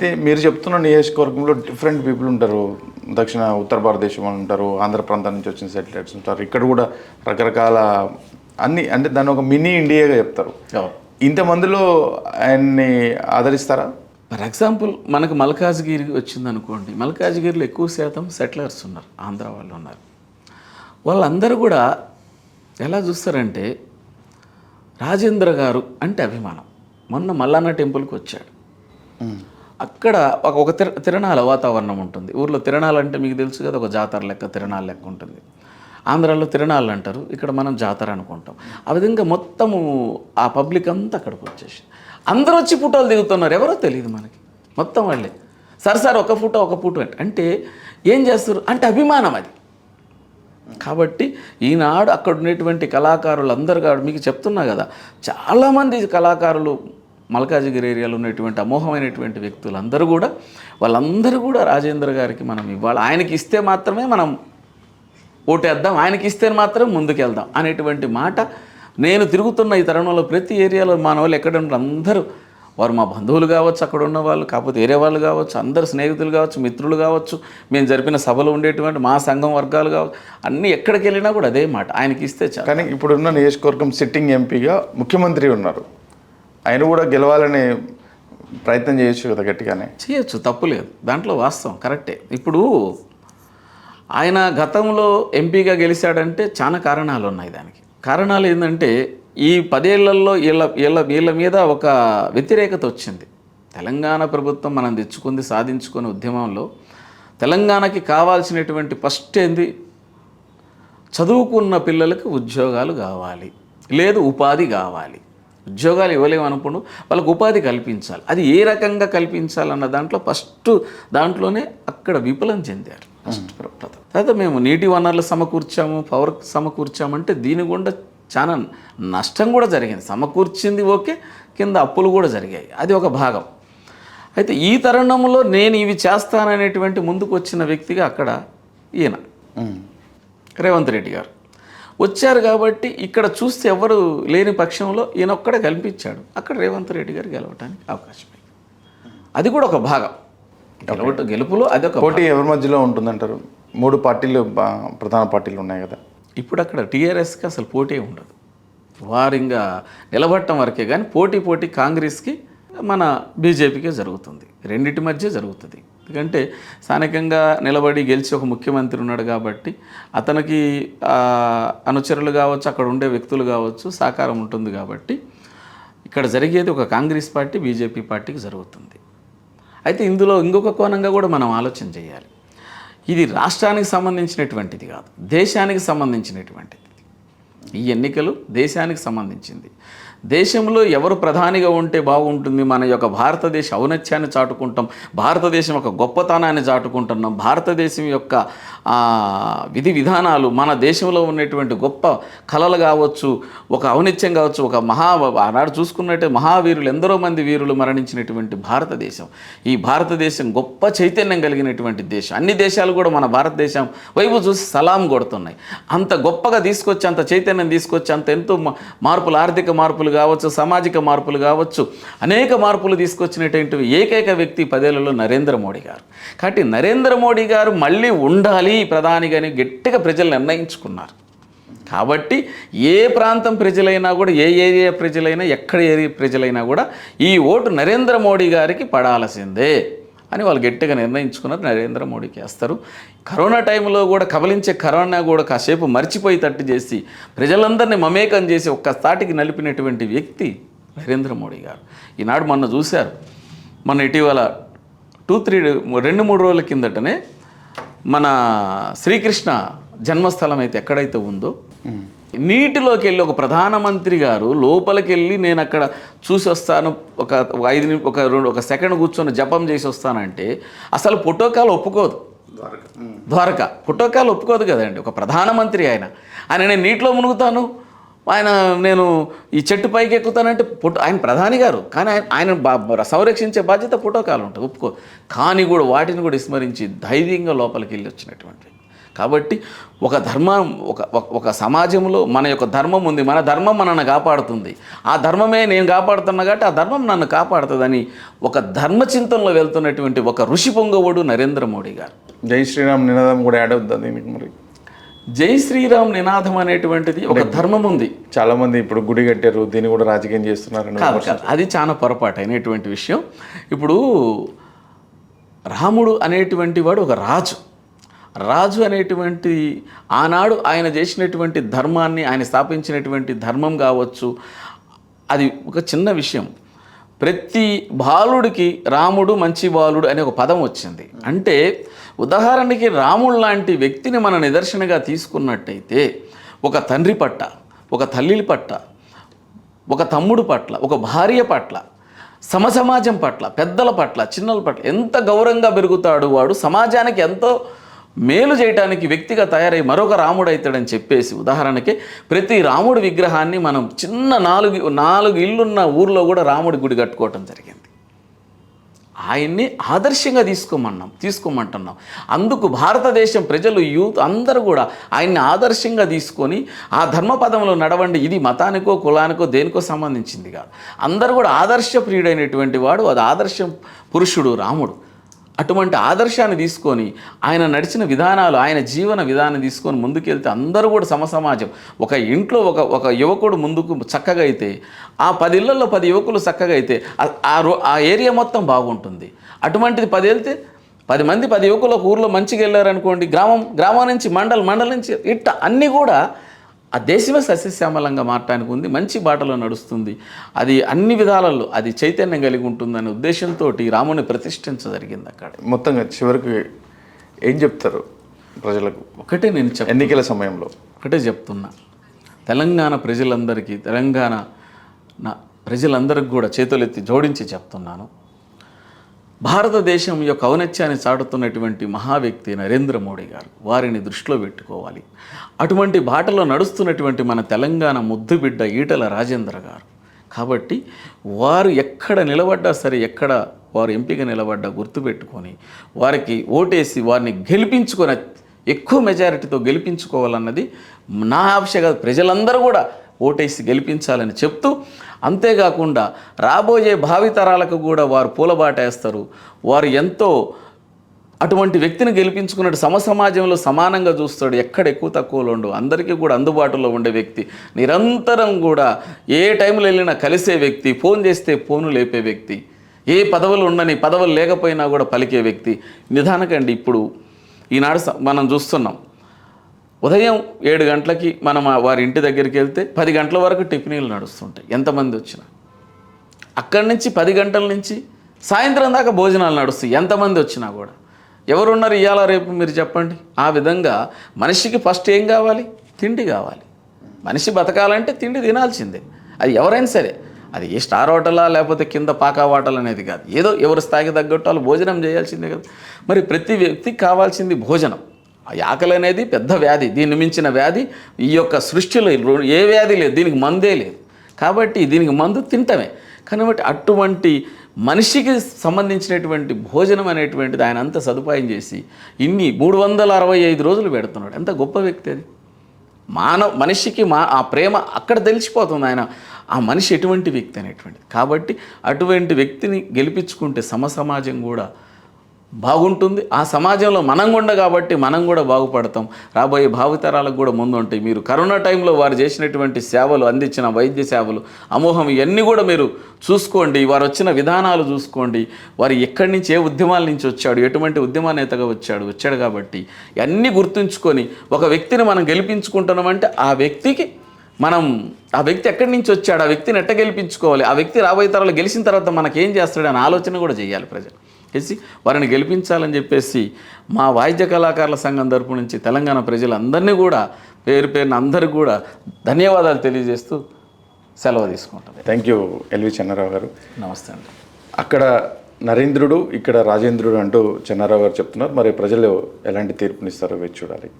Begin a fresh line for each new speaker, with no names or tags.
అయితే మీరు చెప్తున్న నియోజకవర్గంలో డిఫరెంట్ పీపుల్ ఉంటారు. ఉత్తర భారతదేశం అని ఉంటారు, ఆంధ్ర ప్రాంతం నుంచి వచ్చిన సెటిలర్స్ ఉంటారు. ఇక్కడ కూడా రకరకాల అన్ని అంటే దాన్ని ఒక మినీ ఇండియాగా చెప్తారు. ఇంతమందిలో ఆయన్ని ఆదరిస్తారా?
ఫర్ ఎగ్జాంపుల్ మనకు మల్కాజ్గిరి వచ్చిందనుకోండి, మల్కాజ్గిరిలో ఎక్కువ శాతం సెటిలర్స్ ఉన్నారు, ఆంధ్ర వాళ్ళు ఉన్నారు. వాళ్ళందరూ కూడా ఎలా చూస్తారంటే రాజేంద్ర గారు అంటే అభిమానం. మొన్న మల్లన్న టెంపుల్కి వచ్చాడు. అక్కడ ఒక తిరణాల వాతావరణం ఉంటుంది. ఊర్లో తిరణాలు అంటే మీకు తెలుసు కదా, ఒక జాతర లెక్క తిరణాల లెక్క ఉంటుంది. ఆంధ్రాలో తిరణాలు అంటారు, ఇక్కడ మనం జాతర అనుకుంటాం. ఆ విధంగా మొత్తము ఆ పబ్లిక్ అంతా అక్కడికి వచ్చేసి అందరూ వచ్చి ఫోటోలు దిగుతున్నారు. ఎవరో తెలియదు మనకి, మొత్తం వాళ్ళే సార్ ఒక ఫోటో అంటే ఏం చేస్తారు అంటే అభిమానం అది. కాబట్టి ఈనాడు అక్కడ ఉన్నటువంటి కళాకారులు అందరు కాదు, మీకు చెప్తున్నా కదా, చాలామంది కళాకారులు మల్కాజిగిరి ఏరియాలో ఉన్నటువంటి అమోఘమైనటువంటి వ్యక్తులు వాళ్ళందరూ కూడా రాజేంద్ర గారికి మనం ఇవ్వాలి. ఆయనకి ఇస్తే మాత్రమే మనం ఓటేద్దాం, ఆయనకి ఇస్తే మాత్రమే ముందుకెళ్దాం అనేటువంటి మాట నేను తిరుగుతున్న ఈ తరుణంలో ప్రతి ఏరియాలో మన వాళ్ళు ఎక్కడ ఉంటారు అందరూ, వారు మా బంధువులు కావచ్చు, అక్కడ ఉన్న వాళ్ళు కాకపోతే వేరే వాళ్ళు కావచ్చు, అందరు స్నేహితులు కావచ్చు, మిత్రులు కావచ్చు, మేము జరిపిన సభలో ఉండేటువంటి మా సంఘం వర్గాలు కావచ్చు, అన్నీ ఎక్కడికి వెళ్ళినా కూడా అదే మాట, ఆయనకి ఇస్తే చాలు.
కానీ ఇప్పుడున్న నియోజకవర్గం సిట్టింగ్ ఎంపీగా ముఖ్యమంత్రి ఉన్నారు, ఆయన కూడా గెలవాలని ప్రయత్నం చేయొచ్చు కదా, గట్టిగానే
చేయొచ్చు, తప్పు లేదు, దాంట్లో వాస్తవం కరెక్టే. ఇప్పుడు ఆయన గతంలో ఎంపీగా గెలిచాడంటే చాలా కారణాలు ఉన్నాయి. దానికి కారణాలు ఏంటంటే ఈ 10 ఏళ్లలో వీళ్ళ మీద ఒక వ్యతిరేకత వచ్చింది. తెలంగాణ ప్రభుత్వం మనం తెచ్చుకుంది, సాధించుకునే ఉద్యమంలో తెలంగాణకి కావాల్సినటువంటి ఫస్ట్ ఏంది, చదువుకున్న పిల్లలకు ఉద్యోగాలు కావాలి, లేదు ఉపాధి కావాలి. ఉద్యోగాలు ఇవ్వలేమనుకున్నాడు, వాళ్ళకు ఉపాధి కల్పించాలి. అది ఏ రకంగా కల్పించాలన్న దాంట్లో ఫస్ట్ దాంట్లోనే అక్కడ విఫలం చెందారు. తర్వాత మేము నీటి వనరులు సమకూర్చాము, పవర్ సమకూర్చామంటే దీని గుండా చాలా నష్టం కూడా జరిగింది. సమకూర్చింది ఓకే, కింద అప్పులు కూడా జరిగాయి, అది ఒక భాగం. అయితే ఈ తరుణంలో నేను ఇవి చేస్తాననేటువంటి ముందుకు వచ్చిన వ్యక్తిగా అక్కడ ఈయన రేవంత్ రెడ్డి గారు వచ్చారు. కాబట్టి ఇక్కడ చూస్తే ఎవరు లేని పక్షంలో ఈయన ఒక్కడే కల్పించాడు, అక్కడ రేవంత్ రెడ్డి గారు గెలవడానికి అవకాశం. అది కూడా ఒక భాగం, గెలుపులో అదొక
పోటీ ఎవరి మధ్యలో ఉంటుందంటారు? 3 పార్టీలు ప్రధాన పార్టీలు ఉన్నాయి కదా.
ఇప్పుడు అక్కడ టీఆర్ఎస్కి అసలు పోటీ ఉండదు, వారు ఇంకా నిలబడటం వరకే. కానీ పోటీ కాంగ్రెస్కి మన బీజేపీకే జరుగుతుంది, రెండింటి మధ్య జరుగుతుంది. ఎందుకంటే స్థానికంగా నిలబడి గెలిచి ఒక ముఖ్యమంత్రి ఉన్నాడు కాబట్టి అతనికి అనుచరులు కావచ్చు, అక్కడ ఉండే వ్యక్తులు కావచ్చు, సహకారం ఉంటుంది. కాబట్టి ఇక్కడ జరిగేది ఒక కాంగ్రెస్ పార్టీ బీజేపీ పార్టీకి జరుగుతుంది. అయితే ఇందులో ఇంకొక కోణంగా కూడా మనం ఆలోచన చేయాలి. ఇది రాష్ట్రానికి సంబంధించినటువంటిది కాదు, దేశానికి సంబంధించినటువంటిది. ఈ ఎన్నికలు దేశానికి సంబంధించింది. దేశంలో ఎవరు ప్రధానిగా ఉంటే బాగుంటుంది, మన యొక్క భారతదేశ ఔన్నత్యాన్ని చాటుకుంటాం, భారతదేశం యొక్క గొప్పతనాన్ని చాటుకుంటున్నాం, భారతదేశం యొక్క విధి విధానాలు, మన దేశంలో ఉన్నటువంటి గొప్ప కళలు కావచ్చు, ఒక ఔన్నత్యం కావచ్చు, ఒక ఆనాడు చూసుకున్నట్టే మహావీరులు, ఎందరో మంది వీరులు మరణించినటువంటి భారతదేశం. ఈ భారతదేశం గొప్ప చైతన్యం కలిగినటువంటి దేశం. అన్ని దేశాలు కూడా మన భారతదేశం వైపు చూసి సలాం కొడుతున్నాయి. అంత గొప్పగా తీసుకొచ్చి, అంత చైతన్యం తీసుకొచ్చి, అంత ఎంతో మార్పులు, ఆర్థిక మార్పులు కావచ్చు, సామాజిక మార్పులు కావచ్చు, అనేక మార్పులు తీసుకొచ్చినటువంటి ఏకైక వ్యక్తి 10 ఏళ్లలో నరేంద్ర మోడీ గారు. కాబట్టి నరేంద్ర మోడీ గారు మళ్ళీ ఉండాలి ప్రధానిగాని గట్టిగా ప్రజలు నిర్ణయించుకున్నారు. కాబట్టి ఏ ప్రాంతం ప్రజలైనా కూడా, ఏ ఏరియా ప్రజలైనా, ఎక్కడ ఏరియా ప్రజలైనా కూడా ఈ ఓటు నరేంద్ర మోడీ గారికి పడాల్సిందే అని వాళ్ళు గట్టిగా నిర్ణయించుకున్నారు. నరేంద్ర మోడీకి వేస్తారు. కరోనా టైంలో కూడా కబలించే కరోనా కూడా కాసేపు మర్చిపోయి తట్టు చేసి ప్రజలందరినీ మమేకం చేసి ఒక్క తాటికి నలిపినటువంటి వ్యక్తి నరేంద్ర మోడీ గారు. ఈనాడు మొన్న చూశారు, మొన్న ఇటీవల 2-3 రోజుల కిందటనే మన శ్రీకృష్ణ జన్మస్థలం అయితే ఎక్కడైతే ఉందో, నీటిలోకి వెళ్ళి ఒక ప్రధానమంత్రి గారు లోపలికి వెళ్ళి నేను అక్కడ చూసి వస్తాను, ఒక సెకండ్ కూర్చొని జపం చేసి వస్తానంటే అసలు ప్రోటోకాల్ ఒప్పుకోదు. ద్వారక ప్రోటోకాల్ ఒప్పుకోదు కదండి. ఒక ప్రధానమంత్రి ఆయన నేను నీటిలో మునుగుతాను, నేను ఈ చెట్టు పైకి ఎక్కుతానంటే ఆయన ప్రధాని గారు, కానీ ఆయన సంరక్షించే బాధ్యత ప్రోటోకాల్ ఉంటుంది, ఒప్పుకో. కానీ కూడా వాటిని కూడా విస్మరించి ధైర్యంగా లోపలికి వెళ్ళి వచ్చినటువంటి. కాబట్టి ఒక ధర్మం ఒక సమాజంలో మన యొక్క ధర్మం ఉంది, మన ధర్మం మనల్ని కాపాడుతుంది, ఆ ధర్మమే నేను కాపాడుతున్నా కాబట్టి ఆ ధర్మం నన్ను కాపాడుతుందని ఒక ధర్మచింతనలో వెళ్తున్నటువంటి ఒక ఋషి పొంగవుడు నరేంద్ర మోడీ గారు.
జై శ్రీరామ్ నినాదం కూడా యాడ్ అవుతుంది దీనికి. మరి
జై శ్రీరామ్ నినాదం అనేటువంటిది ఒక ధర్మం ఉంది.
చాలామంది ఇప్పుడు గుడి కట్టారు, దీన్ని కూడా రాజకీయం చేస్తున్నారు.
కాదు, అది చాలా పొరపాటు అయినటువంటి విషయం. ఇప్పుడు రాముడు అనేటువంటి వాడు ఒక రాజు అనేటువంటి ఆనాడు ఆయన చేసినటువంటి ధర్మాన్ని, ఆయన స్థాపించినటువంటి ధర్మం కావచ్చు, అది ఒక చిన్న విషయం. ప్రతి బాలుడికి రాముడు మంచి బాలుడు అనే ఒక పదం వచ్చింది. అంటే ఉదాహరణకి రాముడు లాంటి వ్యక్తిని మన నిదర్శనగా తీసుకున్నట్టయితే ఒక తండ్రి పట్ల, ఒక తల్లి పట్ల, ఒక తమ్ముడు పట్ల, ఒక భార్య పట్ల, సమాజం పట్ల, పెద్దల పట్ల, చిన్నల పట్ల ఎంత గౌరవంగా పెరుగుతాడు వాడు, సమాజానికి ఎంతో మేలు చేయడానికి వ్యక్తిగా తయారై మరొక రాముడు అవుతాడని చెప్పేసి, ఉదాహరణకి ప్రతి రాముడి విగ్రహాన్ని మనం చిన్న నాలుగు ఇల్లున్న ఊర్లో కూడా రాముడి గుడి కట్టుకోవటం జరిగింది. ఆయన్ని ఆదర్శంగా తీసుకోమంటున్నాం. అందుకు భారతదేశం ప్రజలు, యూత్ అందరూ కూడా ఆయన్ని ఆదర్శంగా తీసుకొని ఆ ధర్మపదంలో నడవండి. ఇది మతానికో కులానికో దేనికో సంబంధించింది కాదు. అందరూ కూడా ఆదర్శప్రియుడైనటువంటి వాడు, అది ఆదర్శం పురుషుడు రాముడు. అటువంటి ఆదర్శాన్ని తీసుకొని ఆయన నడిచిన విధానాలు, ఆయన జీవన విధానం తీసుకొని ముందుకెళ్తే అందరూ కూడా సమాజం. ఒక ఇంట్లో ఒక యువకుడు ముందుకు చక్కగా అయితే ఆ 10 ఇళ్లలో 10 యువకులు చక్కగా అయితే ఆ ఏరియా మొత్తం బాగుంటుంది. అటువంటిది 10 వెళ్తే 10 మంది 10 యువకులు ఒక ఊర్లో మంచిగా వెళ్ళారనుకోండి, గ్రామం నుంచి మండలం నుంచి ఇట్ట అన్నీ కూడా ఆ దేశమే సస్యశ్యామలంగా మారటానికి ఉంది, మంచి బాటలో నడుస్తుంది. అది అన్ని విధాలలో అది చైతన్యం కలిగి ఉంటుందనే ఉద్దేశంతో రాముని ప్రతిష్ఠించజరిగింది. అక్కడ
మొత్తంగా చివరికి ఏం చెప్తారు ప్రజలకు?
ఒకటే నేను
ఎన్నికల సమయంలో
ఒకటే చెప్తున్నా, తెలంగాణ ప్రజలందరికీ కూడా చేతులెత్తి జోడించి చెప్తున్నాను, భారతదేశం యొక్క ఔన్నత్యాన్ని చాటుతున్నటువంటి మహా వ్యక్తి నరేంద్ర మోడీ గారు. వారిని దృష్టిలో పెట్టుకోవాలి. అటువంటి బాటలో నడుస్తున్నటువంటి మన తెలంగాణ ముద్దుబిడ్డ ఈటల రాజేంద్ర గారు. కాబట్టి వారు ఎక్కడ నిలబడ్డా సరే, ఎక్కడ వారు ఎంపిక నిలబడ్డా గుర్తుపెట్టుకొని వారికి ఓటేసి వారిని గెలిపించుకొని ఎక్కువ మెజారిటీతో గెలిపించుకోవాలన్నది నా ఆశగా ప్రజలందరూ కూడా ఓటేసి గెలిపించాలని చెప్తూ, అంతేకాకుండా రాబోయే భావితరాలకు కూడా వారు పూలబాటేస్తారు. వారు ఎంతో అటువంటి వ్యక్తిని గెలిపించుకున్నట్టు సమాజంలో సమానంగా చూస్తాడు. ఎక్కడ ఎక్కువ తక్కువలో ఉండు, అందరికీ కూడా అందుబాటులో ఉండే వ్యక్తి, నిరంతరం కూడా ఏ టైంలో వెళ్ళినా కలిసే వ్యక్తి, ఫోన్ చేస్తే ఫోను లేపే వ్యక్తి, ఏ పదవులు ఉండని పదవులు లేకపోయినా కూడా పలికే వ్యక్తి. నిదానకండి ఇప్పుడు ఈనాడు మనం చూస్తున్నాం, ఉదయం 7 గంటలకి మనం వారి ఇంటి దగ్గరికి వెళ్తే 10 గంటల వరకు టిఫినీలు నడుస్తుంటాయి ఎంతమంది వచ్చినా. అక్కడి నుంచి 10 గంటల నుంచి సాయంత్రం దాకా భోజనాలు నడుస్తాయి ఎంతమంది వచ్చినా కూడా. ఎవరున్నారు ఇవాళ రేపు మీరు చెప్పండి. ఆ విధంగా మనిషికి ఫస్ట్ ఏం కావాలి? తిండి కావాలి. మనిషి బతకాలంటే తిండి తినాల్సిందే. అది ఎవరైనా సరే, అది ఏ స్టార్ హోటలా లేకపోతే కింద పాకా హోటల్ అనేది కాదు. ఏదో ఎవరి స్థాయికి తగ్గట్టు వాళ్ళు భోజనం చేయాల్సిందే కదా. మరి ప్రతి వ్యక్తికి కావాల్సింది భోజనం. ఆకలి అనేది పెద్ద వ్యాధి, దీన్ని మించిన వ్యాధి ఈ యొక్క సృష్టిలో ఏ వ్యాధి లేదు, దీనికి మందే లేదు. కాబట్టి దీనికి మందు తింటమే. కాబట్టి అటువంటి మనిషికి సంబంధించినటువంటి భోజనం అనేటువంటిది ఆయన అంత సదుపాయం చేసి ఇన్ని 365 రోజులు పెడుతున్నాడు. ఎంత గొప్ప వ్యక్తి అది. మనిషికి ఆ ప్రేమ అక్కడ తెలిసిపోతుంది ఆయన ఆ మనిషి ఎటువంటి వ్యక్తి అనేటువంటిది. కాబట్టి అటువంటి వ్యక్తిని గెలిపించుకుంటే సమాజం కూడా బాగుంటుంది. ఆ సమాజంలో మనం ఉండ కాబట్టి మనం కూడా బాగుపడతాం. రాబోయే భావితరాలకు కూడా ముందు ఉంటాయి. మీరు కరోనా టైంలో వారు చేసినటువంటి సేవలు, అందించిన వైద్య సేవలు, అమోఘం, ఇవన్నీ కూడా మీరు చూసుకోండి. వారు వచ్చిన విధానాలు చూసుకోండి. వారు ఎక్కడి నుంచి ఏ ఉద్యమాల నుంచి వచ్చాడు, ఎటువంటి ఉద్యమ నేతగా వచ్చాడు కాబట్టి ఇవన్నీ గుర్తుంచుకొని ఒక వ్యక్తిని మనం గెలిపించుకుంటున్నామంటే ఆ వ్యక్తి ఎక్కడి నుంచి వచ్చాడు, ఆ వ్యక్తిని ఎట్ట గెలిపించుకోవాలి, ఆ వ్యక్తి రాబోయే తరాలు గెలిచిన తర్వాత మనకేం చేస్తాడు అనే ఆలోచన కూడా చేయాలి ప్రజలు. చేసి వారిని గెలిపించాలని చెప్పేసి మా వాయిద్య కళాకారుల సంఘం తరపు నుంచి తెలంగాణ ప్రజలందరినీ కూడా పేరున అందరికీ కూడా ధన్యవాదాలు తెలియజేస్తూ సెలవు తీసుకుంటాం.
థ్యాంక్ యూ ఎల్వి చెన్నారావు గారు.
నమస్తే అండి.
అక్కడ నరేంద్రుడు, ఇక్కడ రాజేంద్రుడు అంటూ చెన్నారావు గారు చెప్తున్నారు. మరి ప్రజలు ఎలాంటి తీర్పునిస్తారో వేచి చూడాలి.